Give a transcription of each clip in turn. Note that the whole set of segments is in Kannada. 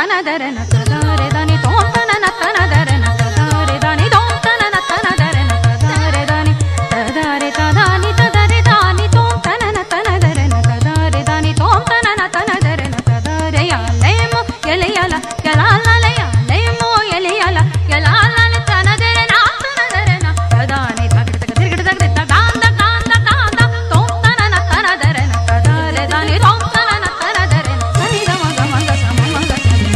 ತನದರನ ತದರೆ ದಾನಿ ತೋಂತನನ ತನದರನ ತದರೆ ದಾನಿ ತೋಂತನನ ತನದರನ ತದರೆ ದಾನಿ ತದರೆ ತದಾನಿ ತದರೆ ದಾನಿ ತೋಂತನನ ತನದರನ ತದರೆ ದಾನಿ ತೋಂತನನ ತನದರನ ತದರೆ ಯಾಲೇಮೋ ಎಲೆಯಲ ಯಲಾಲಯ ಲೇಮೋ ಎಲೆಯಲ ಯಲಾಲಲ ತನದರನ ತನದರನ ತದಾನಿ ತಗಡ ತಿರುಗಡ ತಗದ ಗಾಂಧ ಗಾಂಧ ಗಾಂಧ ತೋಂತನನ ತನದರನ ತದರೆ ದಾನಿ ತೋಂತನನ ತನದರನ ಸನಿ ಗಮ ಗಮ ಗ ಸಮ ಗ ಸನಿ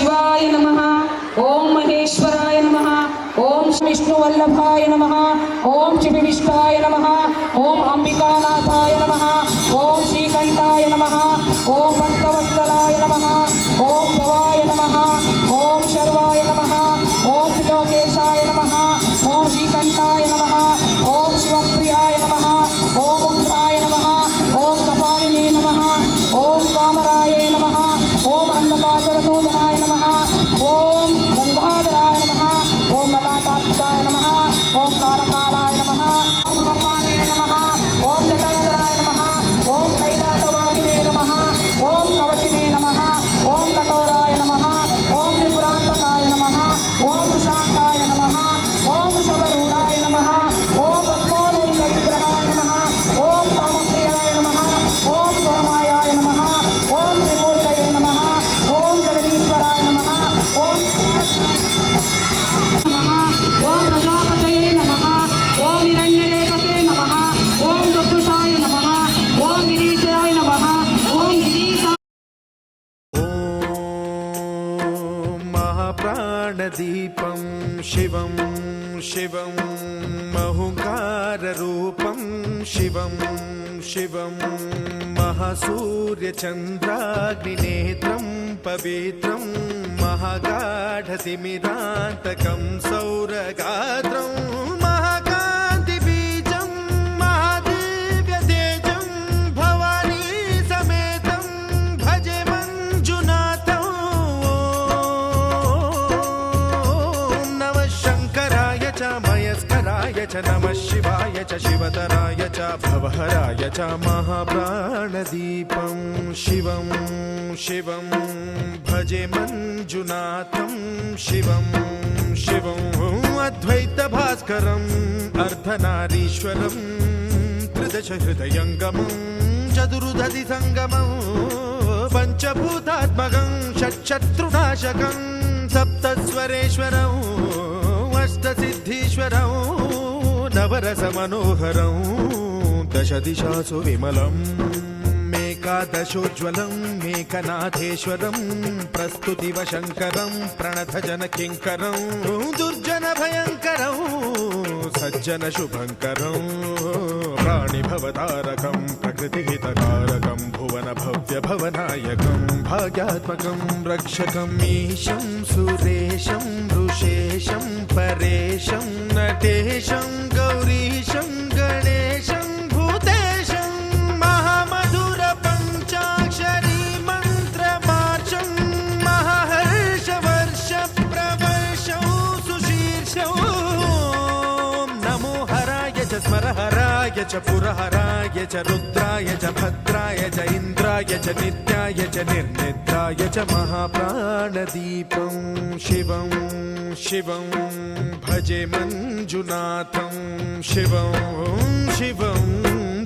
शिवाय नमः। ओम महेश्वराय नमः। ओम विष्णुवल्लभाय नमः। ओम शिवविष्टाय नमः। ओम अंबिकानाथाय नमः। ओम श्रीकंठाय नमः। ओम भक्तवत्सलाय नमः। ओम भवाय नमः। ओम शर्वाय नमः। ओम त्रिलोकेशाय नमः। ओम श्रीकंठाय नमः। ओम शिवप्रियाय नमः। ओम उग्राय नमः। ओम कपालिने नमः। ओम कामराय नमः। ओम अंधकासुरनूतनाय नमः। ओम गंगाधराय नमः। ओम ललाटाक्षाय नमः। ओम कारकालाय नमः। ओम कपाले नमः। ओम जटाधराय नमः। ओम कैलासवासिने नमः। ओम कवचिने नमः। ओम कठोराय नमः। ओम त्रिपुरान्तकाय नमः। ओम शांताय नमः। ओम शबरूढाय नमः। ओम पद्मोन्नतविग्रहाय नमः। ओम कामप्रियाय नमः। ओम सोमायाय नमः। ओम त्रिमूर्तये नमः। ओम जगदीश्वराय नमः। ओम ओम प्रजापतये नमः। ओम हिरण्यलेपते नमः। ओम दुर्दुषाय नमः। ओम गिरीशाय नमः। ओम गिरीशा ॐ महाप्राणदीपं शिवं शिवं महुङ्काररूपं शिवं शिवं महासूर्यचन्द्राग्निनेत्रं पवित्रं महागाढतिमिरान्तकं सौरगात्रं महाकान्तिबीजं महादिव्यतेजं भवानी समेतं भजे मञ्जुनाथं। ॐ नमः शङ्कराय च मयस्कराय च नमः शिवाय च शिवतराय च भवहराय च महाप्राणदीपं शिवं शिवं भजे मञ्जुनाथं शिवं शिवं अद्वैतभास्करम् अर्धनारीश्वरं त्रिदशहृदयङ्गमं चतुर्दधिसङ्गमं पञ्चभूतात्मकं षट्शत्रुनाशकं सप्तस्वरेश्वरं अष्टसिद्धीश्वरं नवरसमनोहरं दशदिशासु विमलम् एकादशोज्ज्वलं मेकनाथेश्वरं प्रस्तुतिवशङ्करं प्रणतजनकिङ्करं दुर्जनभयङ्करं सज्जनशुभङ्करं प्राणिभवतारकं प्रकृतिहितकारकं भुवनभव्यभवनायकं भाग्यात्मकं रक्षकं ईशं सुरेशं ऋषेशं परेशं नटेशं गौरीशं गणेशं भूतेशं महामधुर पञ्चाक्षरी मन्त्रमार्चं महाहर्षवर्ष प्रवर्षं सुशीर्षं नमो हराय च स्मरहराय च पुरहराय च रुद्राय च भद्राय च इन्द्राय च नित्याय च निर्निद्राय च महाप्राणदीपं शिवं शिवं भजे मञ्जुनाथं शिवं शिवं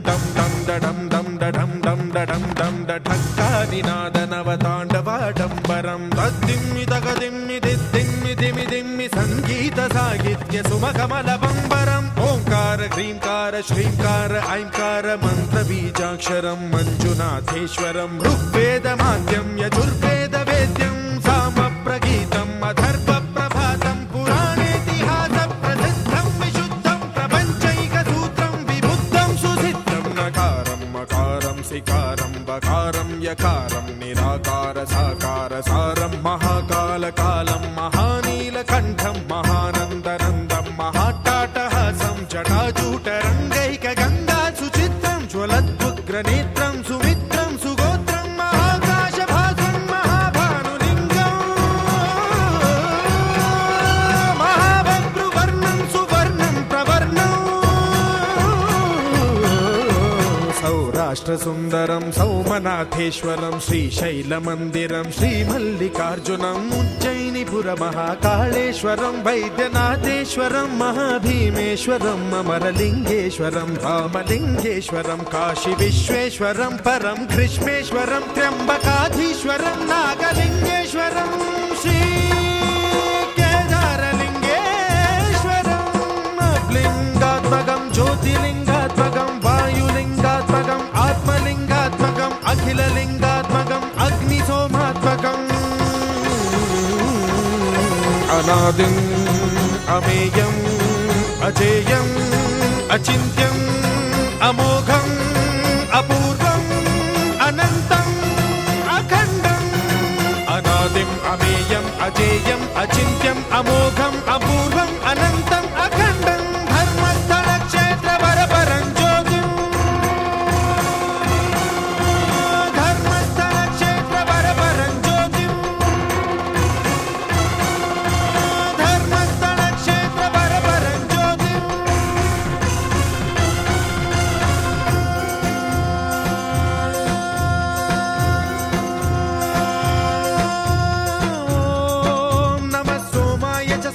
दं दं दडं दं दडं दं दडं दं दठक्कादिनादनवताण्डवाडम्बरं तद्दिम्मि तगदिम्मि दिद्दिम्मि दिमि दिम्मि सङ्गीतसाहित्य सुमकमलबम्बरम् ओङ्कार ह्रीङ्कार श्रीङ्कार ऐङ्कार मन्त्रबीजाक्षरं मञ्जुनाथेश्वरं ऋग्वेदमाद्यं यजुर्वेदवेद्यं सामप्रगीतम् अथर्वप्रभातं पुराणेतिहासप्रसिद्धं विशुद्धं प्रपञ्चैकसूत्रं विबुद्धं सुसिद्धं नकारं मकारं सिकारं बकारं यकारं निराकार साकार सारं महाकालकालं महानीलकण्ठं महानन्दनन्दं महाट्टाटहासं जटाजूटरङ्गैकगङ्गा सुचित्रं ज्वलद्वुग्रनेत्रं सुमित्रं सुगोत्रं महाकाशभासं महाभानुलिङ्गं महाभद्रुवर्णं सुवर्णं प्रवर्णं सौराष्ट्रसुन्दरं सौमनाथेश्वरं श्रीशैलमन्दिरं श्रीमल्लिकार्जुनम् उज्जयिनीपुरमहाकाळेश्वरं वैद्यनाथेश्वरं महाभीमेश्वरम् अमरलिङ्गेश्वरं रामलिङ्गेश्वरं काशीविश्वेश्वरं परं कृष्णेश्वरं त्र्यम्बकाधीश्वरं नागलिङ्गेश्वरं श्रीकेदारलिङ्गेश्वरम् लिङ्गात्मकं ज्योतिलिङ्गात्मकं वायुलिङ्गात्मकम् आत्मलिङ्गात्मकम् अखिललिङ्गात्मकम् अग्निसोमात्मकम् अनादिम् अमेयम् अजेयम् अचिन्त्यम् अमोघम् अपूर्वम् अनन्तम् अखण्डम् अनादिम् अमेयम् अजेयम् अचिन्त्यम् अमोघम् अपूर्वम् अनन्तम् अखण्डम् धर्मस्थलक्षेत्रवरपरं ज्योतिम् धर्मस्थलक्षेत्रवरपरं ज्योतिम् धर्मस्थलक्षेत्रवरपरं ज्योतिम्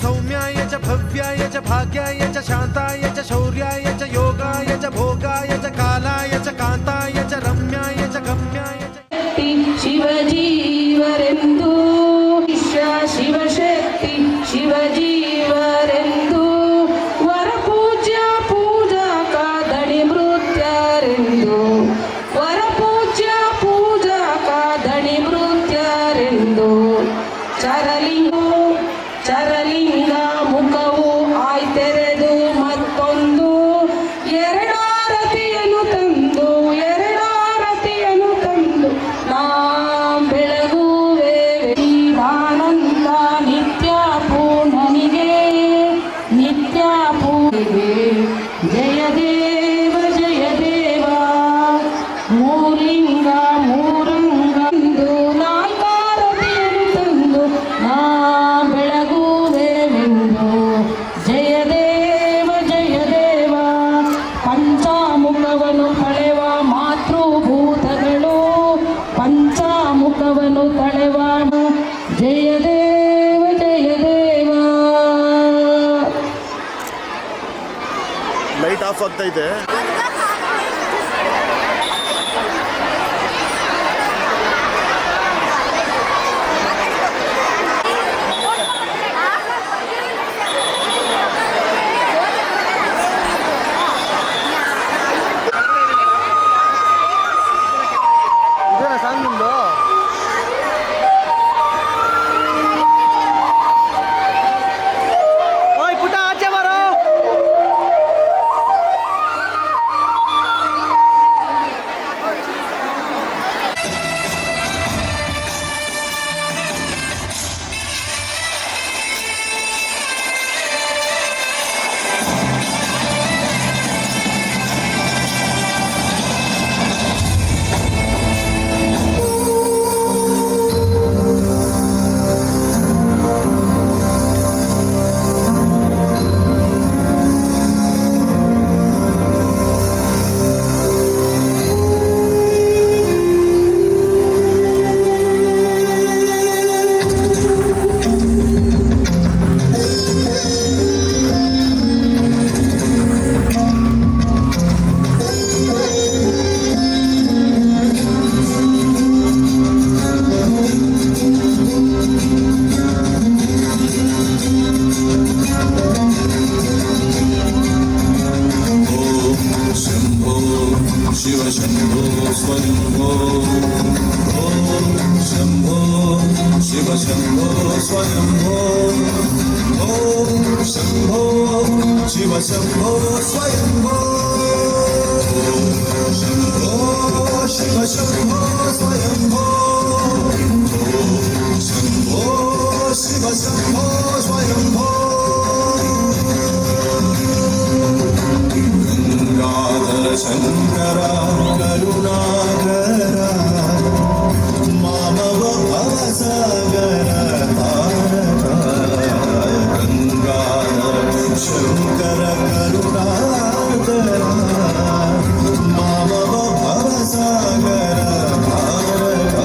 सौम्याय च भव्याय च भाग्याय च शान्ताय च शौर्याय च योगाय च भोगाय च कालाय च कान्ताय च रम्याय च गम्याय च ಶಿವಜೀವರೆಂದು ಶಿಷ್ಯ ಶಿವಶಕ್ತಿ ಶಿವಜೀವರೆಂದು ವರಪೂಜ್ಯ ಪೂಜಕ ದಣಿ ಮೃತ್ಯರೆಂದು ವರಪೂಜ್ಯ ಪೂಜಕ ದಣಿ ಮೃತ್ಯರೆಂದು ಚರಲಿಂಗ ಮುಖವು ಆಯ್ತೆರೆದು ಮತ್ತೊಂದು ಎರಡಾರತಿಯನ್ನು ತಂದು ನಾ ಬೆಳಗುವೆ ಆನಂದ ನಿತ್ಯ ಪೂರ್ಣನಿಗೆ ಜಯ ದೇವ ಮೂಲಿಂಗ ಮೂರಂಗಂದು ನಾಲ್ಕಾರತಿಯನ್ನು ತಂದು ನಾ ಬೆಳಗುವೆವೆಂದು ಜಯ ದೇವ ಪಂಚಾಮುಖವನ್ನು ತಳೆವ ಮಾತೃಭೂತಗಳು ಪಂಚಾಮುಖವನ್ನು ತಳೆವ ಜಯ ದೇವ ಲೈಟ್ ಆಫ್ ಆಗ್ತಾ ಇದೆ. ಇದೇನಾ ಸಾಂಗ್ ನಿಮ್ದು? ಓಯ್ ಪುಟ್ಟ ಆಚೆ ಬರೋ. शिव शंभो स्वयंभो ओम शंभो शिव शंभो स्वयंभो ओम शंभो शिव शंभो स्वयंभो शंभो शिव शंभो स्वयंभो शंभो शिव शंभो स्वयंभो गंगाधर शंकर करुणाकर मानव भवसागर तारक गंगाधर शंकर करुणाकर मानव भवसागर तारक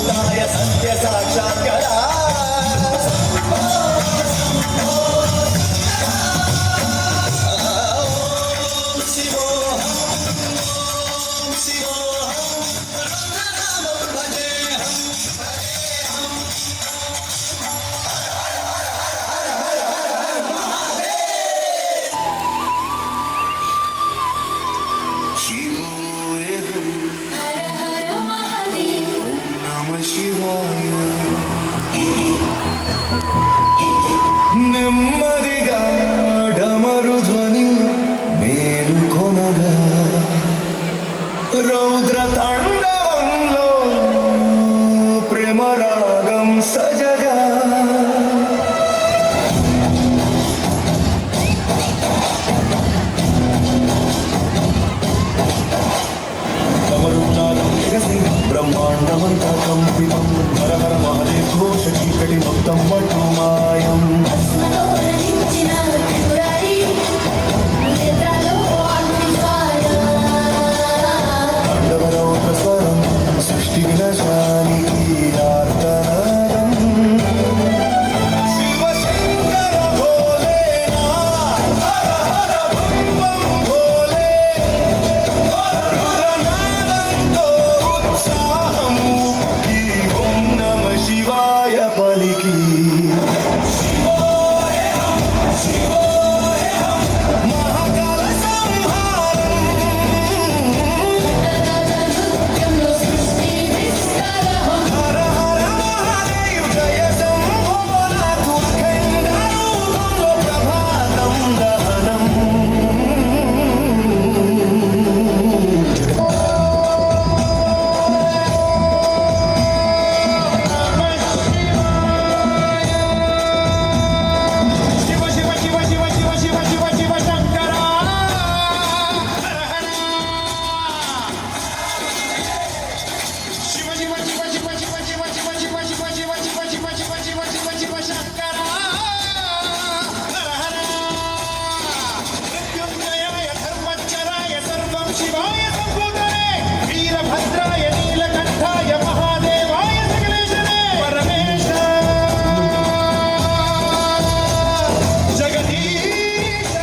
अमृताय सत्य साक्षात्करा నెమ్మదిగా డమరు ధ్వని మేలుకొనగా రౌద్ర తాండవంలో ప్రేమ రాగం సజగా బ్రహ్మాండమంతా కంపితం హర హర మహదేవ్ ఘోష చీకటి మొత్తం వటుమాయం తాండవరౌద్ర స్వరం సృష్టి వినాశానికి ఆర్తనాదం శివశంకర భోలేనాథ్ హర హర బం బం భోలే రుద్రనాదంతో ఉత్సాహం ఈ ఓం నమ శివాయ పలికి మహాకాల సంహారం హర హర మహాదేవ్ జయ శంభోనాథ్ అఖండ రూపంలో ప్రభాతం దహనం శివ శివ శివ శివ శివ శివ శివ శివ శంకర శివ శివ శివ శివ శివ శివ శివ శివ శివ శివ శివ శివ శివ శివ శివ శివ శంకర హర హర మృత్యుంజయాయ ధర్మచ్చరాయ సర్వం శివాయ సంభూతనే వీరభద్రాయ నీలకంఠాయ మహాదేవాయ సకలేశనే పరమేశ జగదీశ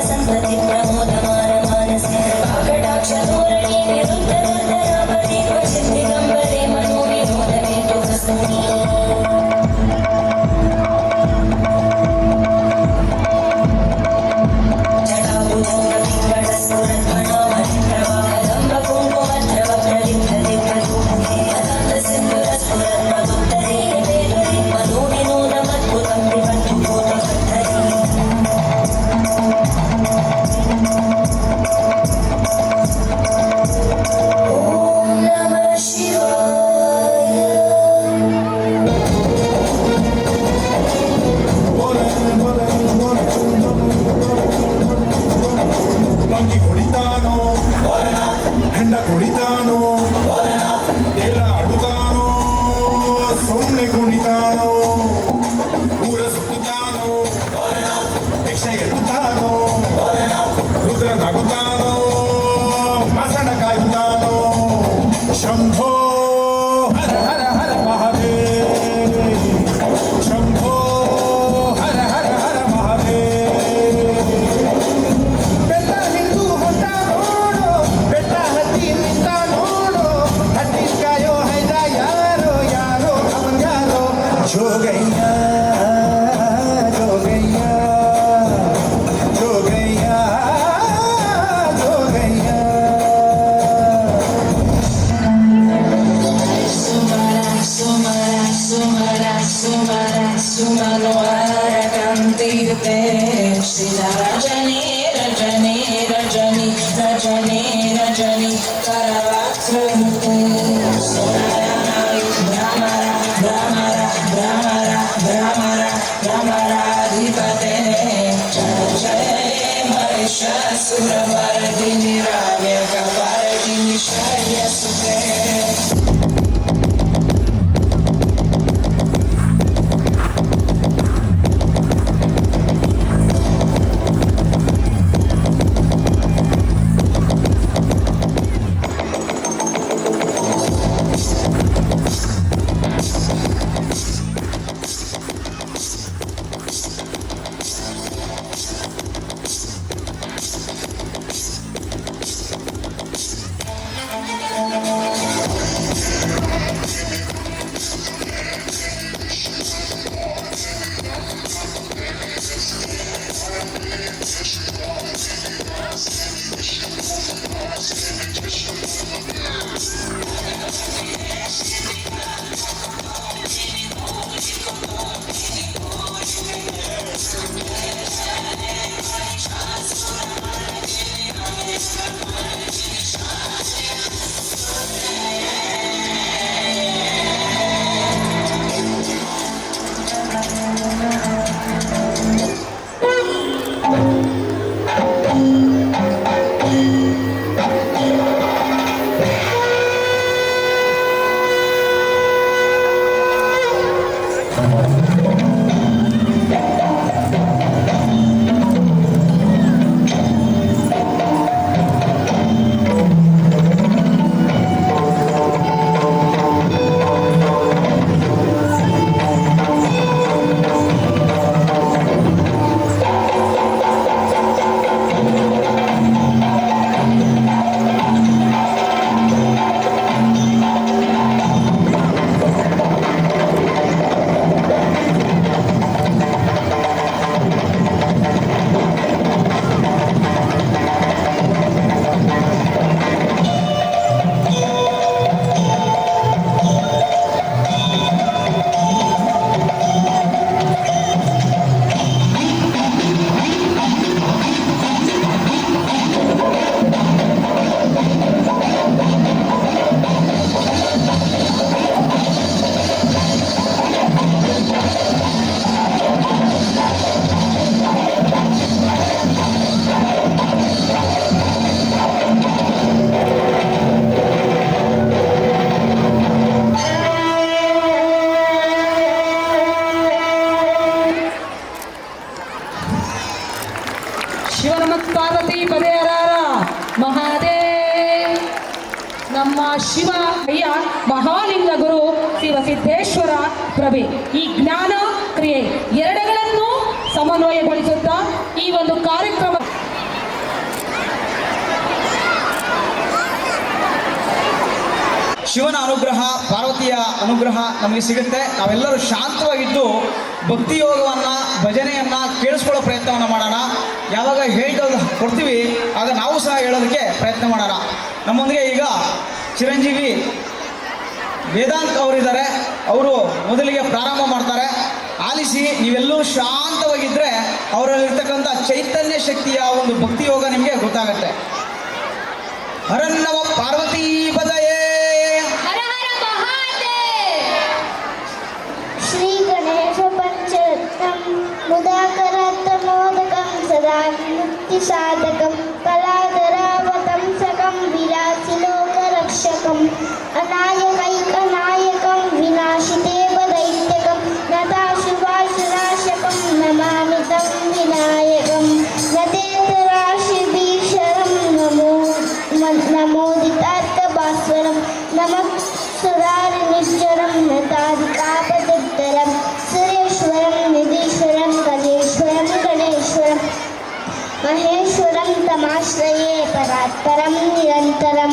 ಸಂತತಿ ಪ್ರಮೋದ ಮಾನ ಮಾನಸ ಕಟಾಕ್ಷ ಧೋರಣಿ ನಿರುದ್ಧ ಬಂಗಿ ಹೊಡಿತಾನೋ ಹೆಂಡ ಕುಡಿತಾನೋ ಎಲ್ಲ ಅಡುತ್ತಾನೋ ಸುಮ್ಮನೆ ಕುಣಿತಾನೋ ಊರ ಸುತ್ತಾನೋ ಭಿಕ್ಷೆ ಎತ್ತುತ್ತಾನೋ ರುದ್ರ ನಗುತ್ತಾನೋ ಮಸಣ ಕಾಯುತ್ತಾನೋ ಶಂಭೋ ಹರ ಹರ ಹರ ಮಹಾದೇವ ಶಂಭೋ ಹರ ಹರ ಹರ ಮಹಾದೇವ ಬೆಟ್ಟ ಹಿಂದೂ ಹೊಂಟ ನೋಡು ಬೆಟ್ಟ ಹತ್ತಿ ನಿಂತ ನೋಡು ಹತ್ತಿ ಕಾಯೋ ಹೈದ ಯಾರೋ ಯಾರೋ ಅವನ್ ಯಾರೋ ಜೋಗಯ್ಯ ಜೋಗಯ್ಯ ಜೋಗಯ್ಯ ಜೋಗಯ್ಯ ರಜನಿ ರಜನಿ ರಜನಿ ರಜನಿ ರಜನಿ ಕರವಾಕ್ರಂತೆ ಭ್ರಮರ ಭ್ರಮರ ಭ್ರಮರ ಭ್ರಮರ ಭ್ರಮರಾಧಿಪತೆ ಜಯ ಜಯ ಮಹಿಷಾಸುರವರ್ಧಿನಿ ರಾವ್ಯಕವರ್ಧಿನಿ ಶೈರ್ಯಸುತೆ ಪಾರ್ವತಿ ಪದೇರಾರ ಮಹಾದೇವ್. ನಮ್ಮ ಶಿವ ಅಯ್ಯ ಮಹಾಲಿಂಗ ಗುರು ಶಿವಸಿದ್ದೇಶ್ವರ ಪ್ರಭೆ ಈ ಜ್ಞಾನ ಕ್ರಿಯೆ ಎರಡಗಳನ್ನು ಸಮನ್ವಯಗೊಳಿಸುತ್ತಾ ಈ ಒಂದು ಕಾರ್ಯಕ್ರಮ ಶಿವನ ಅನುಗ್ರಹ ಪಾರ್ವತಿಯ ಅನುಗ್ರಹ ನಮಗೆ ಸಿಗುತ್ತೆ. ನಾವೆಲ್ಲರೂ ಶಾಂತವಾಗಿದ್ದು ಭಕ್ತಿ ಯೋಗವನ್ನು ಭಜನೆಯನ್ನು ಕೇಳಿಸ್ಕೊಳ್ಳೋ ಪ್ರಯತ್ನವನ್ನು ಮಾಡೋಣ. ಯಾವಾಗ ಹೇಳ್ದೋದು ಕೊಡ್ತೀವಿ ಆಗ ನಾವು ಸಹ ಹೇಳೋದಕ್ಕೆ ಪ್ರಯತ್ನ ಮಾಡೋಣ. ನಮ್ಮೊಂದಿಗೆ ಈಗ ಚಿರಂಜೀವಿ ವೇದಾಂತ್ ಅವರಿದ್ದಾರೆ. ಅವರು ಮೊದಲಿಗೆ ಪ್ರಾರಂಭ ಮಾಡ್ತಾರೆ. ಆಲಿಸಿ, ನೀವೆಲ್ಲೂ ಶಾಂತವಾಗಿದ್ದರೆ ಅವರಲ್ಲಿರ್ತಕ್ಕಂಥ ಚೈತನ್ಯ ಶಕ್ತಿಯ ಒಂದು ಭಕ್ತಿ ಯೋಗ ನಿಮಗೆ ಗೊತ್ತಾಗುತ್ತೆ. ಹರನ್ನವ ಪಾರ್ವತಿ ಪದಯೇ. ಹರ ಹರ ಮಹಾದೇವ್. ಶ್ರೀ ಗಣೇಶ ಪಂಚರತ್ನಂ ಮುದಾಕರತ್ನ ಮೋದಕಂ ಸದಾ ಮುಕ್ತಿ ಸಾಧಕಂ ಕಲಾ भास्करं निरन्तरं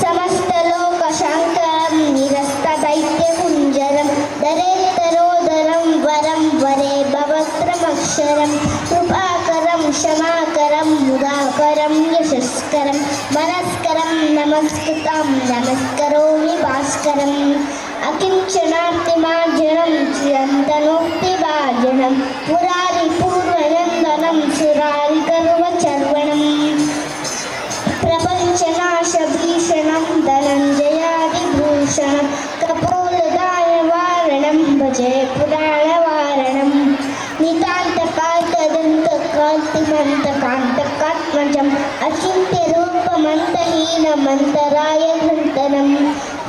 समस्तलोकशङ्करं निरस्तदैत्यकुञ्जरं दरेत्तरोदरं वरं वरे भवत्रमक्षरं कृपाकरं क्षमाकरं मुदाकरं यशस्करं मनस्करं नमस्कृतं नमस्करोमि भास्करम् अकिञ्चनार्तिमार्जनं चिरन्तनोक्तिभाजनं पुरारिपूर्वनन्दनं सुरारिगर्वचर्वणम् प्रपञ्चनाशभीषणं धनञ्जयादिभूषणं कपोलदायवारणं भजे पुराणवारणं नितान्तकान्तदन्तकान्तिमन्तकान्तकात्मजम् अचिन्त्यरूपमन्तहीनमन्तरायघन्तनं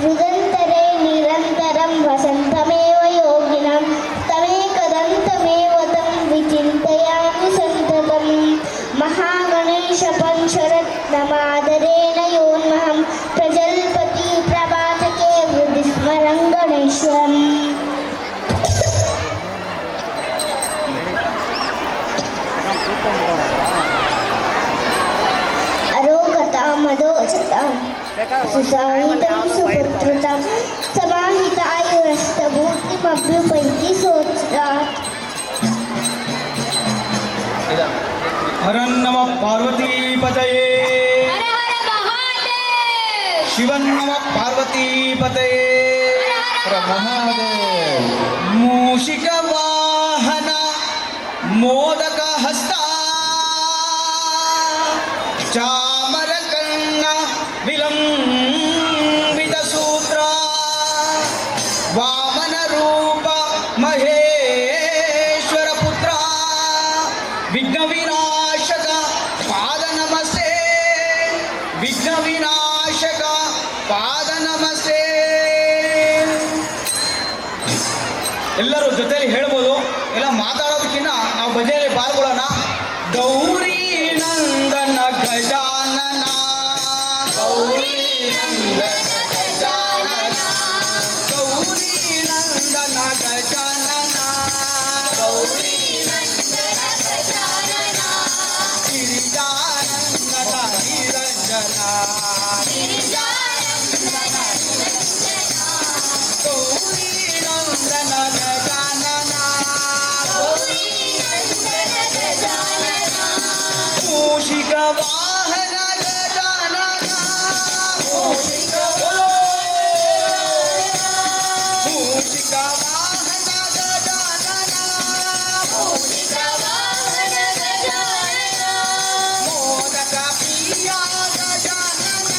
हृदन्तरे निरन्तरं वसन्तमेव योगिनं तमेकदन्तमेव तं विचिन्तयामि सन्ततं महागणेशपञ्चरत्नमादरेण योन्महं प्रजल्पति प्रभातके हृदि स्मरं गणेश्वरम् अरोगतामदोचतां सुसाहितं सुपुत्रतां समाहितायुरस्तभूतिमभ्युपैति सोत्सात् हरं नमः पार्वतीपतये हर हर महादेव शिवं नमः पार्वतीपतये महादेव मूषिकवाहन मोदकहस्ता चामरकर्ण विलम्बितसूत्र वामनरूप महेश्वरपुत्र विघ्नविनाशक पादनमस्ते विघ्नविनाशक पादनमस्ते ಎಲ್ಲರೂ ಜೊತೆಲಿ ಹೇಳ್ಬೋದು ಎಲ್ಲ ಮಾತಾಡೋದಕ್ಕಿಂತ ನಾವು ಭಜನೆಯಲ್ಲಿ ಪಾಲ್ಗೊಳ್ಳೋಣ ಗೌರಿ ನಂದನ ಗಜಾನನ ಗೌರಿ ನಂದನ ಗಜಾನನ ಗೌರಿ ನಂದನ ಗಜಾನನ ಗೌರಿ ನಂದನ ಗಜಾನನ ಗಿರಿಜಾನಂದನ ನಿರಂಜನ ಗಿರಿಜಾನಂದನ ನಿರಂಜನ ಗೌರಿ ನಂದನ ಗಜಾನನ ಗೌರಿ ನಂದನ ಗಜಾನನ ಮೂಷಿಕ ವಾಹನ ಗಜಾನನ ಮೂಷಿಕ ಮೂಷಿಕ ವಾಹನ ಗಜಾನನ ಮೂಷಿಕ ವಾಹನ ಗಜಾನನ ಮೋದಕ ಪ್ರಿಯ ಗಜಾನನ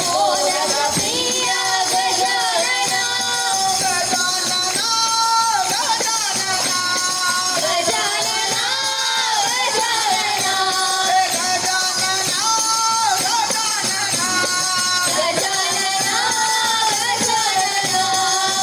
ಮೋದಕ ಪ್ರಿಯ ಗಜಾನನ ಗಜಾನನ ಗಜಾನನ ಗಜಾನನ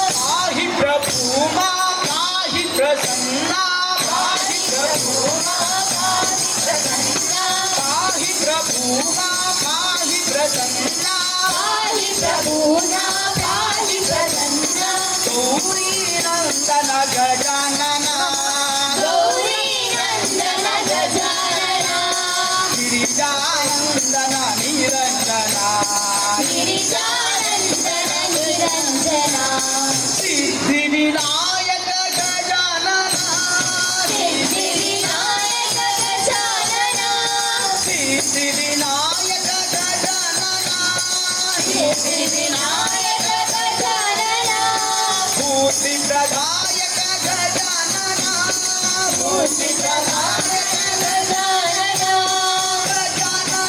पाहि प्रभु मां पाहि प्रसन्ना पाहि प्रभु मां पाहि प्रसन्ना पाहि प्रभु मां पाहि प्रसन्ना पाहि प्रभु मां पाहि प्रसन्ना गौरी नंदन गजानन गौरी नंदन गजानन गिरिजानंदन निरंजन गिरिजानंदन निरंजन सिद्धि विनायक गजानन सिद्धि विनायक गजानन सिद्धि विनायक गजानन सिद्धि विनायक गजानन भूति प्रदायक गजानन भूति प्रदायक गजानन गजानन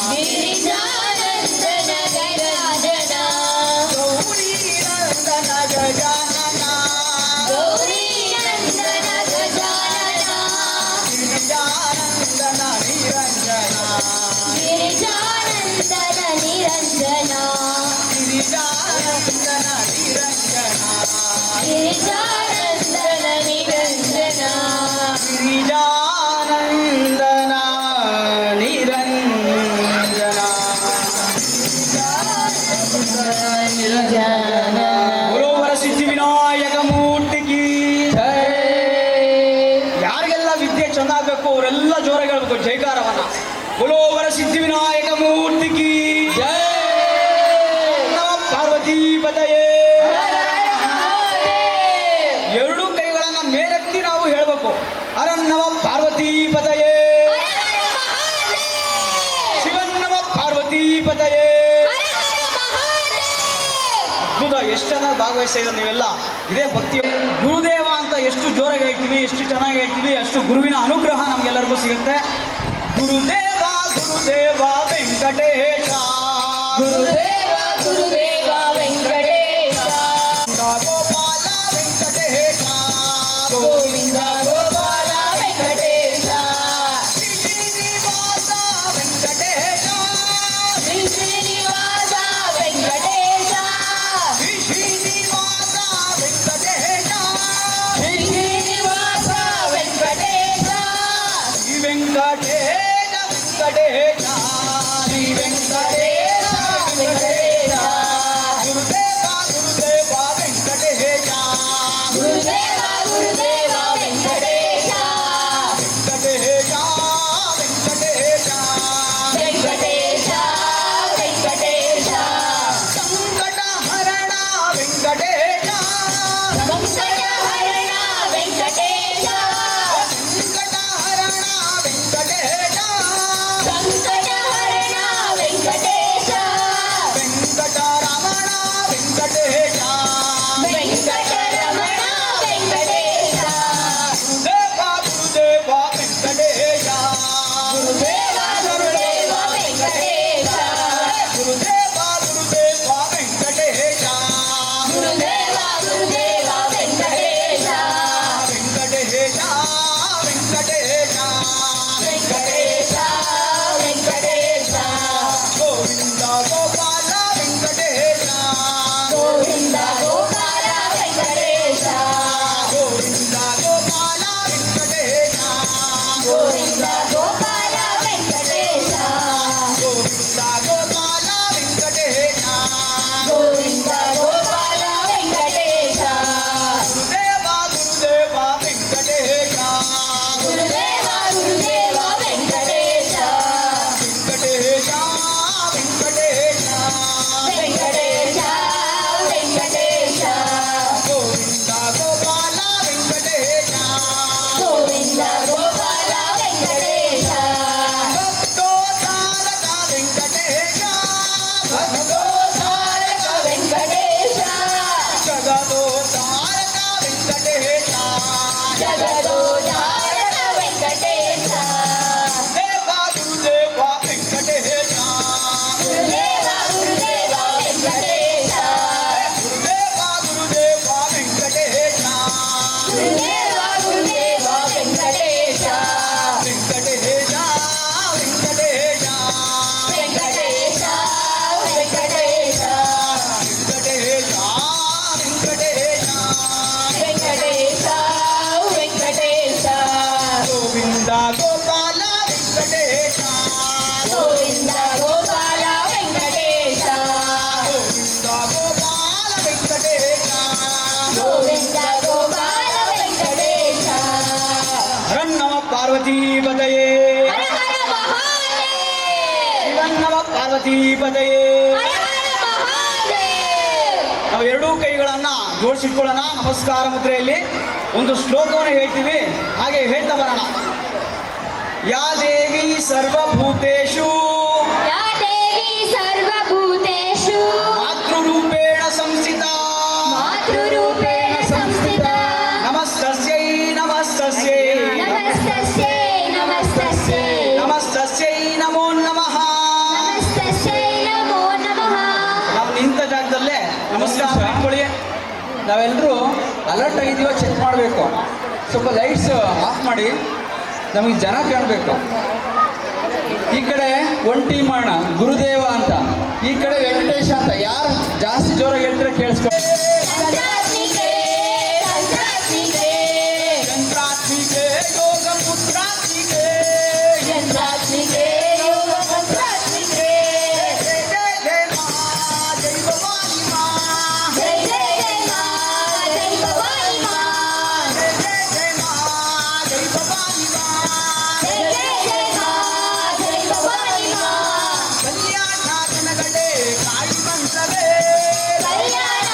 गिरिजानंदन गजानन गौरी नंदन ನಿರಂಜನ ಗಿರಿಜಾನಂದನ ನಿರಂಜನ ಗಿರಿಜಾನಂದನ ನಿರಂಜನ ಗಿರಿಜಾನಂದನ ನಿರಂಜನ ಗುರುವರ ಸಿದ್ಧಿವಿನಾಯಕ ಮೂರ್ತಿಗೆ ಯಾರಿಗೆಲ್ಲ ವಿದ್ಯೆ ಚೆನ್ನಾಗಬೇಕು ಅವರೆಲ್ಲ ಜೋರಾಗಿ ಹೇಳ್ಬೇಕು ಜೈಕಾರವನ್ನ. ಗುರುವರ ಸಿದ್ಧಿವಿನಾಯಕ ಮೂರ್ತಿಗೆ ನಮ ಪಾರ್ವತಿ ಪದಯೇ. ಎರಡು ಕೈಗಳನ್ನ ಮೇಲೆತ್ತಿ ನಾವು ಹೇಳ್ಬೇಕು ಅರನ್ನವ ಪಾರ್ವತಿ ಪದಯೇ, ಶಿವನ್ನವ ಪಾರ್ವತಿ ಪದಯೇ. ಅದ್ಭುತ, ಎಷ್ಟು ಚೆನ್ನಾಗಿ ಭಾಗವಹಿಸಿದ ನೀವೆಲ್ಲ. ಇದೇ ಭಕ್ತಿ. ಗುರುದೇವ ಅಂತ ಎಷ್ಟು ಜೋರಾಗಿ ಹೇಳ್ತೀವಿ, ಎಷ್ಟು ಚೆನ್ನಾಗಿ ಹೇಳ್ತೀವಿ, ಅಷ್ಟು ಗುರುವಿನ ಅನುಗ್ರಹ ನಮ್ಗೆಲ್ಲರಿಗೂ ಸಿಗುತ್ತೆ. ಗುರುದೇವ ಗುರುದೇವ ವೆಂಕಟೇಶ, ಗುರುದೇವ ಗುರುದೇವ ವೆಂಕಟೇಶ, ಗೋಪಾಲ ವೆಂಕಟೇಶ, ಗೋವಿಂದ ಗೋಪಾಲ ವೆಂಕಟೇಶ, ಶ್ರೀನಿವಾಸ ವೆಂಕಟೇಶ, ಶ್ರೀ ಶ್ರೀನಿವಾಸ ವೆಂಕಟೇಶ, ಶ್ರೀನಿವಾಸ ವೆಂಕಟೇಶ, ಶ್ರೀ ಶ್ರೀನಿವಾಸ ವೆಂಕಟೇಶ, ಶ್ರೀ ವೆಂಕಟೇಶ ವೆಂಕಟೇಶ, ಶ್ರೀ ವೆಂಕಟೇಶ ವೆಂಕಟೇಶ, ಗುರುದೇವ ಗುರುದೇವ ವೆಂಕಟೇಶ, ಗುರುದೇವ ಗುರುದೇವ ವೆಂಕಟೇಶ, ವೆಂಕಟೇಶ ವೆಂಕಟೇಶ, ವೆಂಕಟೇಶ ವೆಂಕಟೇಶ, ಸಂಕಟ ಹರಣ ವೆಂಕಟೇಶ, ಸಂಕಟ ಹರಣ ವೆಂಕಟೇಶ, ಸಂಕಟ ಹರಣ ವೆಂಕಟೇಶ, ಸಂಕಟ ಹರಣ ವೆಂಕಟೇಶ, ವೆಂಕಟರಮಣ ವೆಂಕಟೇಶ, ವೆಂಕಟರಮಣ ವೆಂಕಟೇಶ, ಗುರುದೇವ ಗುರುದೇವ ವೆಂಕಟೇಶ, ಗುರುದೇವ ಗುರುದೇವ ವೆಂಕಟೇಶ, ಗುರುದೇವ ಗುರುದೇವ ವೆಂಕಟೇಶ, ಗುರುದೇವ ಗುರುದೇವ ವೆಂಕಟೇಶ, ವೆಂಕಟೇಶ ವೆಂಕಟೇಶ, ವೆಂಕಟೇಶ ವೆಂಕಟೇಶ, ಗೋವಿಂದ ಗೋಪಾಲ ವೆಂಕಟೇಶ, ಗೋವಿಂದ ಗೋಪಾಲ ವೆಂಕಟೇಶ, ಗೋವಿಂದ ಗೋಪಾಲ ವೆಂಕಟೇಶ, ಗೋವಿಂದ ಗೋಪಾಲ ವೆಂಕಟೇಶ, ಗೋವಿಂದ ಗೋಪಾಲ ವೆಂಕಟೇಶ, ಗೋವಿಂದ ಗೋಪಾಲ ವೆಂಕಟೇಶ, ಗುರುದೇವ ಗುರುದೇವ ವೆಂಕಟೇಶ, ಗುರುದೇವ ಗುರುದೇವ ವೆಂಕಟೇಶ, ವೆಂಕಟೇಶ ವೆಂಕಟೇಶ, ವೆಂಕಟೇಶ ವೆಂಕಟೇಶ, ಗೋವಿಂದ ಗೋಪಾಲ ವೆಂಕಟೇಶ, ಗೋವಿಂದ ಗೋಪಾಲ ವೆಂಕಟೇಶ, ಭಕ್ತೋದ್ಧಾರಕ ವೆಂಕಟೇಶ, ಭಕ್ತೋದ್ಧಾರಕ ವೆಂಕಟೇಶ, ಜಗದೋದ್ಧಾರಕ ವೆಂಕಟೇಶ, ಜಗದೋದ್ಧಾರಕ ವೆಂಕಟೇಶ, ದೇವ ಗುರುದೇವ ವೆಂಕಟೇಶ, ಗುರುದೇವ ಗುರುದೇವ ವೆಂಕಟೇಶ, ಗುರುದೇವ ಗುರುದೇವ ವೆಂಕಟೇಶ, ಗುರುದೇವ ಗುರುದೇವ ವೆಂಕಟೇಶ, ವೆಂಕಟೇಶ ವೆಂಕಟೇಶ, ವೆಂಕಟೇಶ ವೆಂಕಟೇಶ, ವೆಂಕಟೇಶ ವೆಂಕಟೇಶ, ವೆಂಕಟೇಶ ವೆಂಕಟೇಶ, ಗೋವಿಂದ ಗೋಪಾಲ ವೆಂಕಟೇಶ, ಗೋವಿಂದ ಗೋಪಾಲ ವೆಂಕಟೇಶ, ಗೋವಿಂದ ಗೋಪಾಲ ವೆಂಕಟೇಶ, ಗೋವಿಂದ ಗೋಪಾಲ ವೆಂಕಟೇಶ, ಹರನ್ನವ ಪಾರ್ವತಿ ಪದಯೇ, ಹರ ಹರ ಮಹಾದೇವ್, ಶಿವನ್ನವ ಪಾರ್ವತಿ ಪದಯೇ. ಹರ ಹರ ಮಹಾದೇವ್. ನಾವು ಎರಡೂ ಕೈಗಳನ್ನ ಜೋಡಿಸಿಟ್ಕೊಳ್ಳೋಣ. ನಮಸ್ಕಾರ ಮುದ್ರೆಯಲ್ಲಿ ಒಂದು ಶ್ಲೋಕವನ್ನು ಹೇಳ್ತೀವಿ, ಹಾಗೆ ಹೇಳ್ತಾ ಬರೋಣ. ಯಾ ದೇವಿ ಸರ್ವಭೂತೇಷು ಯಾ ದೇವಿ ಸರ್ವಭೂತೇಷು ಮಾತೃರೂಪೇಣ ಸಂಸ್ಥಿತ, ಮಾತೃರೂಪೇಣ ಸಂಸ್ಥಿತಾ, ನಮಸ್ತಸ್ಯೈ ನಮಸ್ತಸ್ಯೈ ನಮಸ್ತಸ್ಯೈ ನಮಸ್ತಸ್ಯೈ ನಮಸ್ತಸ್ಯೈ ನಮೋ ನಮಃ. ನಮಸ್ತಸ್ಯೈ ನಮೋ ನಮಃ. ನಾವು ನಿಂತ ಜಾಗದಲ್ಲೇ ನಮಸ್ಕಾರ ಇಟ್ಕೊಳ್ಳಿ. ನಾವೆಲ್ಲರೂ ಅಲರ್ಟ್ ಆಗಿದ್ದೀವೋ ಚೆಕ್ ಮಾಡಬೇಕು. ಸ್ವಲ್ಪ ಲೈಟ್ಸ್ ಆಫ್ ಮಾಡಿ, ನಮಗೆ ಜನ ಕಾಣಬೇಕು. ಈ ಕಡೆ ಒಂದು ಟೀಮ್ ಮಾಡೋಣ, ಗುರುದೇವ ಅಂತ. ಈ ಕಡೆ ವೆಂಕಟೇಶ ಅಂತ. ಯಾರು ಜಾಸ್ತಿ ಜೋರಾಗಿ ಹೇಳ್ತಾರೆ ಕೇಳಿಸ್ಕೊ. ಸಂಕ್ರಾಂತಿಗೆ ಸಂಕ್ರಾಂತಿಗೆ ಸಂಕ್ರಾಂತಿಗೆ ಯೋಗ ಪುತ್ರಾಂತಿಗೆ ಸಂಕ್ರಾಂತಿಗೆ ಯೋಗ ಸಂಕ್ರಾಂತಿಗೆ ಜೈ ಜೈ ಜೈ ಮಾ ಜೈ ಭವಾನಿ ಮಾ ಜೈ ಜೈ ಜೈ ಮಾ ಜೈ ಭವಾನಿ ಮಾ ಜೈ ಜೈ ಜೈ ಮಾ ಜೈ ಭವಾನಿ ಮಾ ಜೈ ಜೈ ಜೈ ಮಾ ಜೈ ಭವಾನಿ ಮಾ ಕಲ್ಯಾಣ ಜನಗಳೇ ಕಾಯಿ ಬಂದರೆ ಕಲ್ಯಾಣ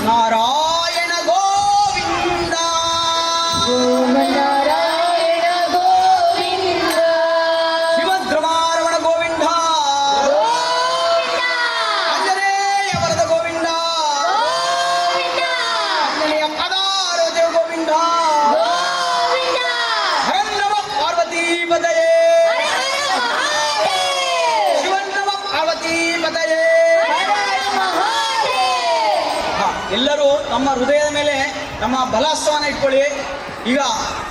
ನಾರಾಯಣ ಗೋವಿಂದ ನಾರಾಯಣ ಗೋವಿಂದ ಶ್ರೀಮದ್ರಮಾರಮಣ ಗೋವಿಂದ ಆಂಜನೇಯ ವರದ ಗೋವಿಂದ ಆಂಜನೇಯ ಪದಾರದೇವ ಗೋವಿಂದ ಹರಂ ನಮ ಪಾರ್ವತಿ ಪದಯೇ ಶಿವನ್ ನಮ ಪಾರ್ವತಿ ಪದಯೇ. ಎಲ್ಲರೂ ತಮ್ಮ ಹೃದಯದ ಮೇಲೆ ನಮ್ಮ ಬಲಾಸ್ತ್ರವನ್ನು ಇಟ್ಕೊಳ್ಳಿ. ಈಗ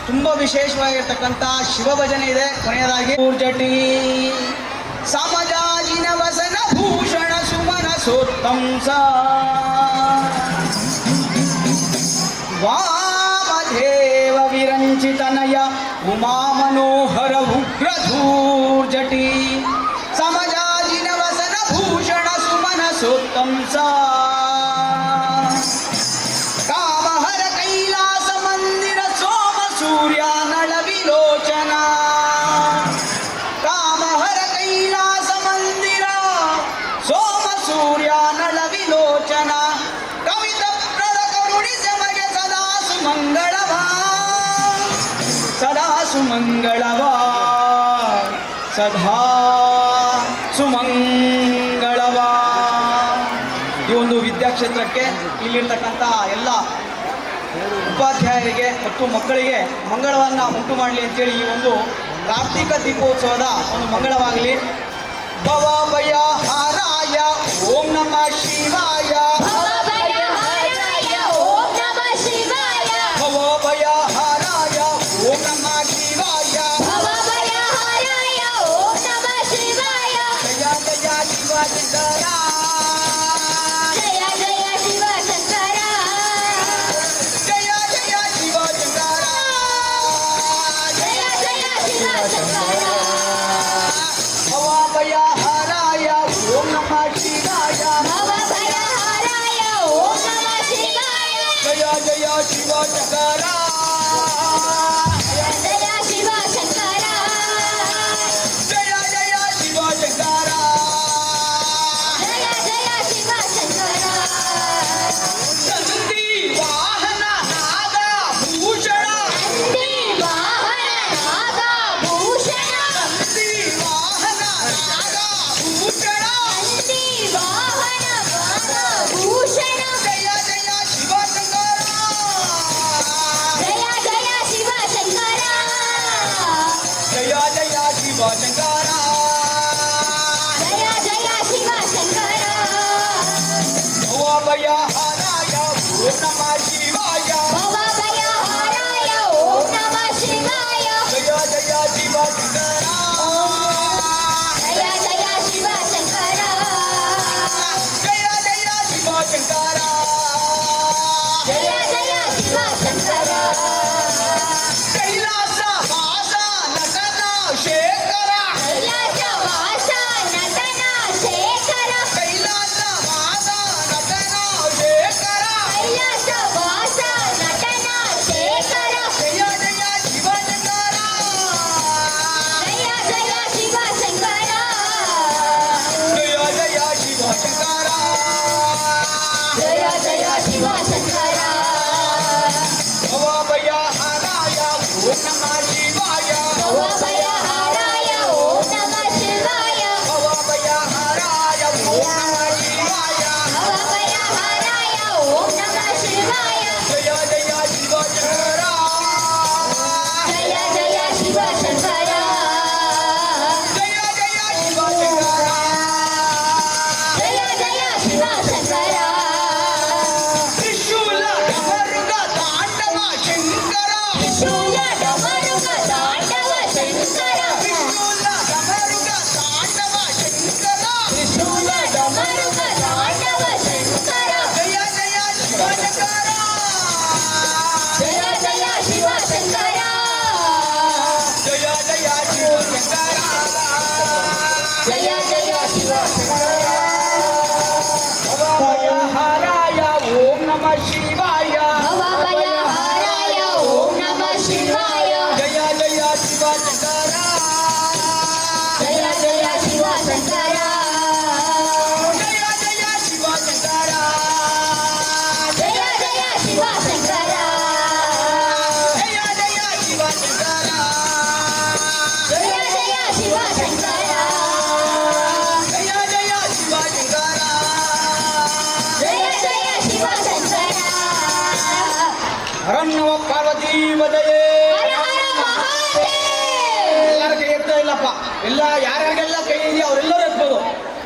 ತುಂಬ ವಿಶೇಷವಾಗಿರ್ತಕ್ಕಂಥ ಶಿವ ಭಜನೆ ಇದೆ. ಕೊನೆಯದಾಗಿ ಜಟಿ ಸಮಜಾಜಿನ ವಸನ ಭೂಷಣ ಸುಮನ ಸೋತ್ತಂಸ ವಾಮದೇವ ವಿರಂಚಿತನಯ ಉಮಾ ಮನೋಹರ ಉಗ್ರಧೂರ್ಜಟಿ ಸಮಜಾಜಿನ ವಸನ ಭೂಷಣ ಸುಮನ ಸೋತ್ತಂಸ ಕಾಮಹರ ಕೈಲಾಸ ಮಂದಿರ ಸೋಮ ಸೂರ್ಯ ನಳ ವಿಲೋಚನ ಕಾಮಹರ ಕೈಲಾಸ ಮಂದಿರ ಸೋಮ ಸೂರ್ಯ ನಳ ವಿಲೋಚನ ಕವಿತ ಪ್ರದ ಕರುಣಿಸ ಮಗೆ ಸದಾ ಸುಮಂಗಳವ ಸದಾ ಸುಮಂಗಳವ ಸದಾ ಸುಮಂಗಳವ. ಈ ಒಂದು ವಿದ್ಯಾಕ್ಷೇತ್ರಕ್ಕೆ ಇಲ್ಲಿರ್ತಕ್ಕಂಥ ಎಲ್ಲ ಉಪಾಧ್ಯಾಯರಿಗೆ ಮತ್ತು ಮಕ್ಕಳಿಗೆ ಮಂಗಳವನ್ನು ಉಂಟು ಮಾಡಲಿ ಅಂತೇಳಿ ಈ ಒಂದು ಕಾರ್ತಿಕ ದೀಪೋತ್ಸವದ ಒಂದು ಮಂಗಳವಾಗಲಿ. ಭವ ಭಯ ಹಾರಾಯ ಓಂ ನಮಃ ಶಿವಾಯ ಭವಭಯಹಾರಾಯ ಓಂ ನಮಃ ಶಿವಾಯ ಭವ ಭಯ ಹಾರಾಯ ಓಂ ನಮಃ ಶಿವಾಯ ಭವಭಯಹಾರಾಯ ಓಂ ನಮಃ ಶಿವಾಯ ಜಯ ಜಯ ಶಿವ ಶಂಕರ ಜಯ ಜಯ ಶಿವ ಶಂಕರ ಜಯ ಜಯ ಶಿವ ಶಂಕರ ಜಯ ಜಯ ಶಿವ ಶಂಕರ ಭವ ಭಯ ಹಾರಾಯ ಓಂ ನಮಃ ಶಿವಾಯ ಭವಭಯಹಾರಾಯ ಓಂ ನಮಃ ಶಿವಾಯ ಜಯ ಜಯ ಶಿವ ಶಂಕರ ಜಯ ಜಯ ಶಿವ ಶಂಕರ ಜಯ ಜಯ ಶಿವ ಶಂಕರ ಜಯ ಜಯ ಶಿವ ಶಂಕರ ನಂದಿ ವಾಹನ ನಾಗ ಭೂಷಣ ನಂದಿ ವಾಹನ ನಾಗಭೂಷಣ ನಂದಿ ವಾಹನ ನಾಗ ಭೂಷಣ ನಂದಿ ವಾಹನ ನಾಗಭೂಷಣ ಜಯ ಜಯ ಶಿವ ಶಂಕರ ಜಯ ಜಯ ಶಿವ ಶಂಕರ ಜಯ ಜಯ ಶಿವ ಶಂಕರ ಜಯ ಜಯ ಶಿವ ಶಂಕರ ಭವ ಭಯ ಹಾರಾಯ ಓಂ ನಮಃ ಶಿವಾಯ ಭವಭಯಹಾರಾಯ ಓಂ ನಮಃ ಶಿವಾಯ ಜಯ ಜಯ ಶಿವ ಶಂಕರ ಜಯ ಜಯ ಶಿವ ಶಂಕರ ಜಯ ಜಯ ಶಿವ ಶಂಕರ ಜಯ ಜಯ ಶಿವ ಶಂಕರ ಕೈಲಾಸ ವಾಸ ನಟನ ಶೇಖರ ಕೈಲಾಸ ವಾಸ ನಟನ ಶೇಖರ ಕೈಲಾಸ ವಾಸ ನಟನ ಶೇಖರ ಕೈಲಾಸ ವಾಸ ನಟನ ಶೇಖರ ಜಯ ಜಯ ಶಿವ ಶಂಕರ ಜಯ ಜಯ ಶಿವ ಶಂಕರ ಜಯ ಜಯ ಶಿವ ಶಂಕರ ಜಯ ಜಯ ಶಿವ ಶಂಕರ ಭವ ಭಯ ಹಾರಾಯ ಓಂ ನಮಃ ಶಿವಾಯ ಭವಭಯಹಾರಾಯ ಓಂ ನಮಃ ಶಿವಾಯ ಭವ ಭಯ ಹಾರಾಯ ಓಂ ನಮಃ ಶಿವಾಯ ಭವಭಯಹಾರಾಯ ಓಂ ನಮಃ ಶಿವಾಯ ಜಯ ಜಯ ಶಿವ ಶಂಕರ ಜಯ ಜಯ ಶಿವ ಶಂಕರ ಜಯ ಜಯ ಶಿವ ಶಂಕರ ಜಯ ಜಯ ಶಿವ ಶಂಕರ ತ್ರಿಶೂಲ ಡಮರುಗ ತಾಂಡವ ಶಂಕರ ಶೂಲ ಡಮರುಗ ತಾಂಡವ ಶಂಕರ ತ್ರಿಶೂಲ ಡಮರುಗ ತಾಂಡವ ಶಂಕರ ಶೂಲ ಡಮರುಗ ತಾಂಡವ ಶಂಕರ ಜಯ ಜಯ ಶಿವ ಶಂಕರ ಜಯ ಜಯ ಶಿವ ಶಂಕರ ಜಯ ಜಯ ಶಿವ ಶಂಕರ ಜಯ ಜಯ ಶಿವ ಶಂಕರ ಭಯ ಹಾರಾಯ ಓಂ ನಮಃ ಶಿವಾಯ ಭವಭಯಹಾರಾಯ ಓಂ ನಮಃ ಶಿವಾಯ ಜಯ ಜಯ ಶಿವ ಶಂಕರ ಜಯ ಜಯ ಶಿವ ಶಂಕರ ಜಯ ಜಯ ಶಿವ ಶಂಕರ ಜಯ ಶಿವಶಂಕರ ಹರನ್ನವ ಪಾರ್ವತಿ ಬದಯೇ ಹರ ಹರ ಮಹಾದೇವ್ ಎಲ್ಲರ ಕೈ ಎತ್ತಾ ಇಲ್ಲಪ್ಪ, ಎಲ್ಲ ಯಾರ್ಯಾರಿಗೆಲ್ಲ ಕೈ ಇದೆಯಾ ಅವರೆಲ್ಲರೂ ಎತ್ಬೋದು.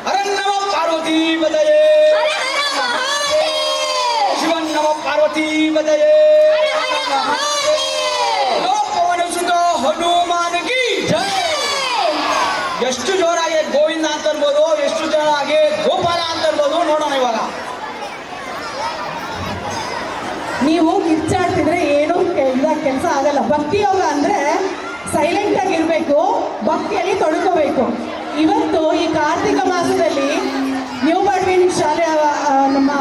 ಹರನ್ನವ ಪಾರ್ವತಿ ಬದಯೇ ಹರ ಹರ ಮಹಾದೇವ್ ಶಿವನ್ನವ ಪಾರ್ವತಿ ಬದಯೇ ಹರ ಹರ ಮಹಾದೇವ್ ಪವನ ಸುತ ಹನುಮಾನಗಿ ಜೈ. ಎಷ್ಟು ಜೋರಾಗಿ ಗೋವಿಂದ ಅಂತ ಅನ್ಬೋದು, ಎಷ್ಟು ಜೋರಾಗಿ ಗೋಪಾಲ ಅಂತ ಅನ್ಬೋದು, ನೋಡೋಣ ಇವಾಗ. ನೀವು ಕಿರ್ಚಾಡ್ತಿದ್ರೆ ಏನೂ ಕೆಲಸ ಆಗಲ್ಲ. ಭಕ್ತಿ ಯೋಗ ಅಂದರೆ ಸೈಲೆಂಟ್ ಆಗಿರಬೇಕು, ಭಕ್ತಿಯಲ್ಲಿ ತೊಡ್ಕೋಬೇಕು. ಇವತ್ತು ಈ ಕಾರ್ತಿಕ ಮಾಸದಲ್ಲಿ ನ್ಯೂ ಬಾಡ್ವಿನ್ ಶಾಲೆ ನಮ್ಮ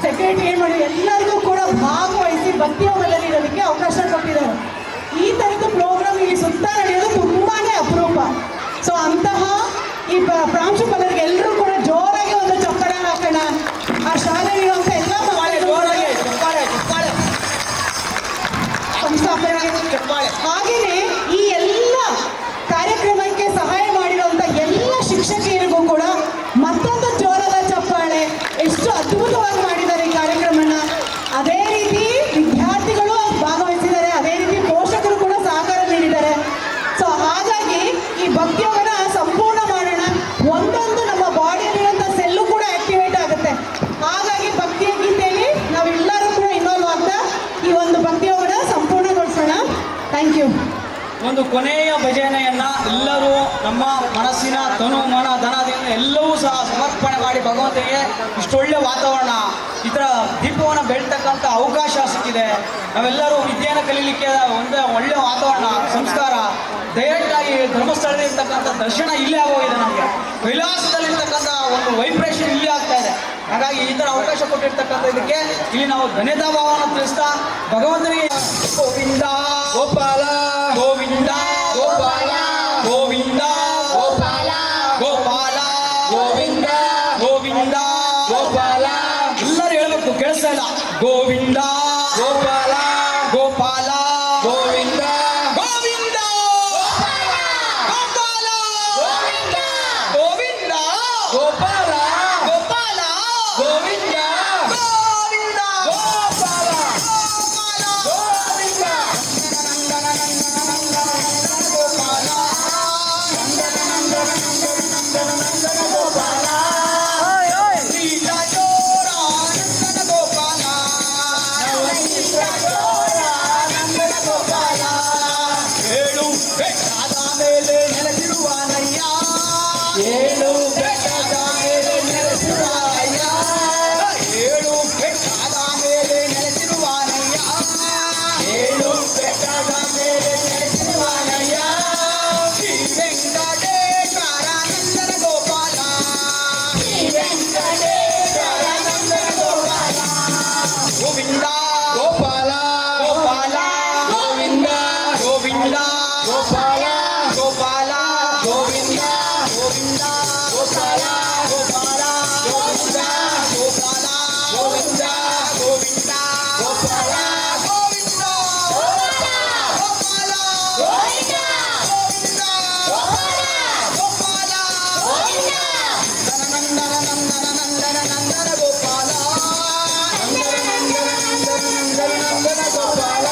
ಸೆಕ್ರೆಟರಿ ಏನು ಮಾಡಿ ಎಲ್ಲರಿಗೂ ಕೂಡ ಭಾಗವಹಿಸಿ ಭಕ್ತಿ ಯೋಗದಲ್ಲಿ ಇರೋದಕ್ಕೆ ಅವಕಾಶ ಕೊಟ್ಟಿದ್ದಾರೆ. ಈ ಥರದ್ದು ಪ್ರೋಗ್ರಾಮ್ ಇಲ್ಲಿ ಸುತ್ತ ನಡೆಯೋದು ತುಂಬಾ ಅಪರೂಪ. ಸೊ ಅಂತಹ ಈ ಪ್ರಾಂಶುಪಾಲರಿಗೆ ಎಲ್ಲರೂ ಕೂಡ ಜೋರಾಗಿ ಒಂದು ಚಪ್ಪಳ ಹಾಕೋಣ. ಆ ಶಾಲೆಯಲ್ಲಿರುವಂಥ ಎಲ್ಲ ಜೋರಾಗಿ ಚಪ್ಪಾಳೆ ಚಪ್ಪಾಳೆ ಚಪ್ಪಾಳೆ. ಹಾಗೆಯೇ ಈ ಎಲ್ಲ ಕಾರ್ಯಕ್ರಮಕ್ಕೆ ಸಹಾಯ ಮಾಡಿರುವಂಥ ಎಲ್ಲ ಶಿಕ್ಷಕಿಯರಿಗೂ ಕೂಡ ಮತ್ತೊಂದು ಜೋರಾದ ಚಪ್ಪಾಳೆ. ಎಷ್ಟು ಅದ್ಭುತವಾಗಿ ಮಾಡಿದ್ದಾರೆ ಈ ಕಾರ್ಯಕ್ರಮನ. ಅದೇ ರೀತಿ ವಿದ್ಯಾರ್ಥಿಗಳು ಭಾಗವಹಿಸಿದ್ದಾರೆ, ಅದೇ ರೀತಿ ಪೋಷಕರು ಕೂಡ ಸಹಕಾರ ನೀಡಿದ್ದಾರೆ. ಸೊ ಹಾಗಾಗಿ ಈ ಭಕ್ತಿಯೋಗನ ಸಂಪೂರ್ಣ ಮಾಡೋಣ. ಒಂದೊಂದು ನಮ್ಮ ಬಾಡಿಯಲ್ಲಿರುವಂಥ ಸೆಲ್ಲು ಕೂಡ ಆಕ್ಟಿವೇಟ್ ಆಗುತ್ತೆ. ಹಾಗಾಗಿ ಭಕ್ತಿಯ ಗೀತೆಯಲ್ಲಿ ನಾವೆಲ್ಲರೂ ಕೂಡ ಇನ್ವಾಲ್ವ್ ಆಗ್ತಾ ಈ ಒಂದು ಭಕ್ತಿಯೋಗನ ಸಂಪೂರ್ಣಗೊಳಿಸೋಣ. Thank you. ಒಂದು ಕೊನೆಯ ಭಜನೆಯನ್ನ ಎಲ್ಲರೂ ನಮ್ಮ ಮನಸ್ಸಿನ ತನು ಮನ ಧನದಿಂದ ಎಲ್ಲವೂ ಸಹ ಸಮರ್ಪಣೆ ಮಾಡಿ ಭಗವಂತನಿಗೆ ಇಷ್ಟೊಳ್ಳೆ ವಾತಾವರಣ, ಈ ಥರ ದೀಪವನ್ನು ಬೆಳ್ತಕ್ಕಂಥ ಅವಕಾಶ ಸಿಕ್ಕಿದೆ. ನಾವೆಲ್ಲರೂ ವಿದ್ಯೆಯನ್ನು ಕಲೀಲಿಕ್ಕೆ ಒಂದು ಒಳ್ಳೆಯ ವಾತಾವರಣ, ಸಂಸ್ಕಾರ. ಡೈರೆಕ್ಟಾಗಿ ಧರ್ಮಸ್ಥಳದಲ್ಲಿರ್ತಕ್ಕಂಥ ದರ್ಶನ ಇಲ್ಲೇ ಆಗೋಗಿದೆ. ನಮಗೆ ಕೈಲಾಸದಲ್ಲಿರ್ತಕ್ಕಂಥ ಒಂದು ವೈಬ್ರೇಷನ್ ಇಲ್ಲಿ ಆಗ್ತಾ ಇದೆ. ಹಾಗಾಗಿ ಈ ಥರ ಅವಕಾಶ ಕೊಟ್ಟಿರ್ತಕ್ಕಂಥ ಇದಕ್ಕೆ ಇಲ್ಲಿ ನಾವು ಧನ್ಯತಾ ಭಾವವನ್ನು ತಿಳಿಸ್ತಾ ಭಗವಂತನಿಗೆ ಗೋವಿಂದ ಗೋಪಾಲ ಗೋವಿಂದ ಗೋಪಾಲ ಗೋವಿಂದ ಗೋಪಾಲ ಗೋಪಾಲ ಗೋವಿಂದ ಗೋವಿಂದ ಗೋಪಾಲ ಎಲ್ಲರೂ ಹೇಳ್ಬೇಕು, ಕೇಳಿಸ್ತಾ ಇಲ್ಲ. ಗೋವಿಂದ ಗೋಪಾಲ ಗೋಪಾಲ ಗೋವಿಂದ ಗೋವಿಂದ ಗೋಪಾಲ ಗೋವಿಂದ ಗೋವಿಂದ ಗೋಪಾಲ ಗೋಪಾಲ ಗೋವಿಂದ ಗೋವಿಂದ ಗೋಪಾಲ ಗೋಪಾಲ ಗೋವಿಂದ ಗೋಪಾಲ ಗೋಪಾಲ ಶ್ರೀಲ ಜೋರ ನಂದನ ಗೋಪಾಲ ನಂದನ ಗೋಪಾಲ ಏಳು ಬೆಟ್ಟದ ಮೇಲೆ ನೆಲೆಸಿರುವನಯ್ಯ, ಏಳು ಬೆಟ್ಟದ ಮೇಲೆ ನೆಲೆಸಿರುವನಯ್ಯ, ಏಳು ಬೆಟ್ಟದ ಮೇಲೆ ನೆಲೆಸಿರುವನಯ್ಯ, ಏಳು ಬೆಟ್ಟದ ಮೇಲೆ ನೆಲೆಸಿರುವನಯ್ಯ. ಶ್ರೀ ವೆಂಕಟೇಶ್ವರ ನಂದನ ಗೋಪಾಲ, ಶ್ರೀ ವೆಂಕಟೇಶ್ವರ ನಂದನ ಗೋಪಾಲ ಗೋವಿಂದ ಗೋಪಾಲ ಗೋಪಾಲ ಗೋವಿಂದ ಗೋವಿಂದ ಗೋಪಾಲ ಗೋಪಾಲ ಗೋವಿಂದ ಗೋವಿಂದ ಗೋಪಾಲ ಗೋಪಾಲ ಗೋವಿಂದ ಗೋಪಾಲ ಗೋವಿಂದ ಗೋವಿಂದ ಗೋಪಾಲ ಗೋವಿಂದ ಗೋಪಾಲ ಗೋವಿಂದ ಗೋವಿಂದ ಗೋಪಾಲ ಗೋವಿಂದ ನಂದನ ನಂದನ ನಂದನ ನಂದನ ಗೋಪಾಲ ನಂದನ ನಂದನ ನಂದನ ನಂದನ ನಂದನ ಗೋಪಾಲ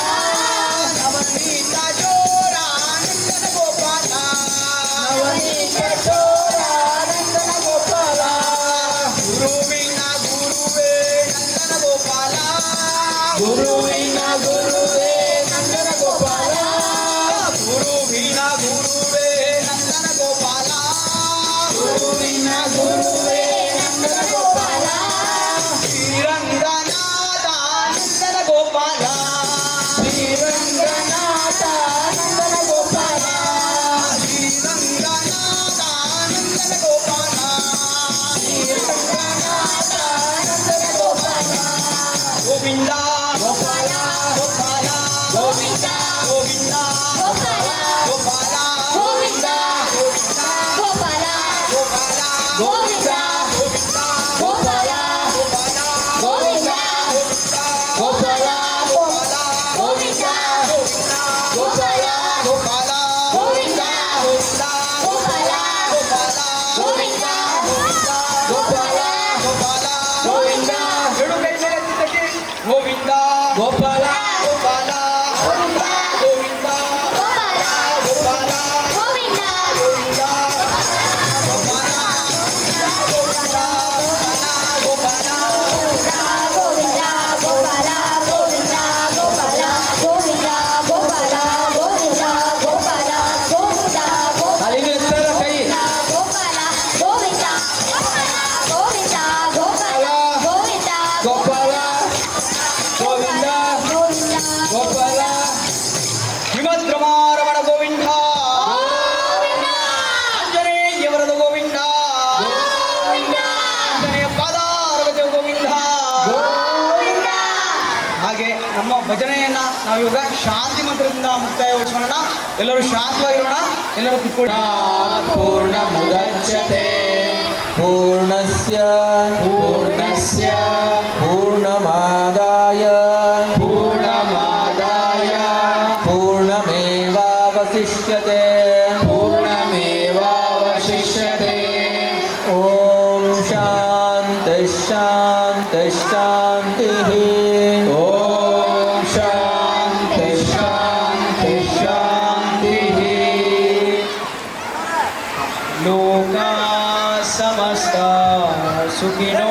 ನವನೀತ ಜೋರ ನಂದನ ಗೋಪಾಲ ನವನೀತ ಜೋರ ನಂದನ ಗೋಪಾಲ ಗುರುವಿನ ಗುರುವೇ ನಂದನ ಗೋಪಾಲ ಗುರುವಿನ ಗುರುವೇ ನಂದನ ಗೋಪಾಲ ಗುರುವಿನ ಗುರುವೇ ನಂದನ ಗೋಪಾಲ ಗುರುವಿನ ಗುರುವೇ ನಂದನ ಗೋಪಾಲ ಶ್ರೀರಂಗನಾಥ ನಂದನ ಗೋಪಾಲ ಶ್ರೀರಂಗನಾಥ ನಂದನ ಗೋಪಾಲ ಶ್ರೀರಂಗನಾಥ ನಂದನ ಗೋಪಾಲ ಶ್ರೀರಂಗನಾಥ ನಂದನ ಗೋಪಾಲ ಗೋವಿಂದ ಗೋಪಾಲ ಗೋಪಾಲ ಗೋವಿಂದ ಗೋವಿಂದ ಗೋಪಾಲ ಗೋಪಾಲ ಗೋವಿಂದ ಗೋವಿಂದ ಗೋಪಾಲ ಗೋಪಾಲ ಗೋವಿಂದ ಗೋವಿಂದ ಗೋಪಾಲ ಗೋವಿಂದ ಗೋಪಾಲ ಗೋವಿಂದ ಗೋಪಾಲ ಗೋಪಾಲ ಗೋವಿಂದ ಗೋವಿಂದ ಗೋಪಾಲ ಗೋಪಾಲ ಗೋವಿಂದ ಗೋಪಾಲ ಗೋಪಾಲ ಗೋಪಾಲ ಗೋವಿಂದ ಎರಡು ಕೈ ಮೇಲೆ ನಾವಿವಾಗ ಶಾಂತಿ ಮಂತ್ರದಿಂದ ಮುಕ್ತಾಯಗೊಳಿಸೋಣ. ಎಲ್ಲರೂ ಶಾಂತವಾಗಿರೋಣ. ಎಲ್ಲರೂ ಕುತ್ಕೊಳ್ಳಿ. पूर्णमुदच्यते पूर्णस्य पूर्णमादाय पूर्णमेवावशिष्यते ॐ शान्तिः लोका समस्ता सुखिनो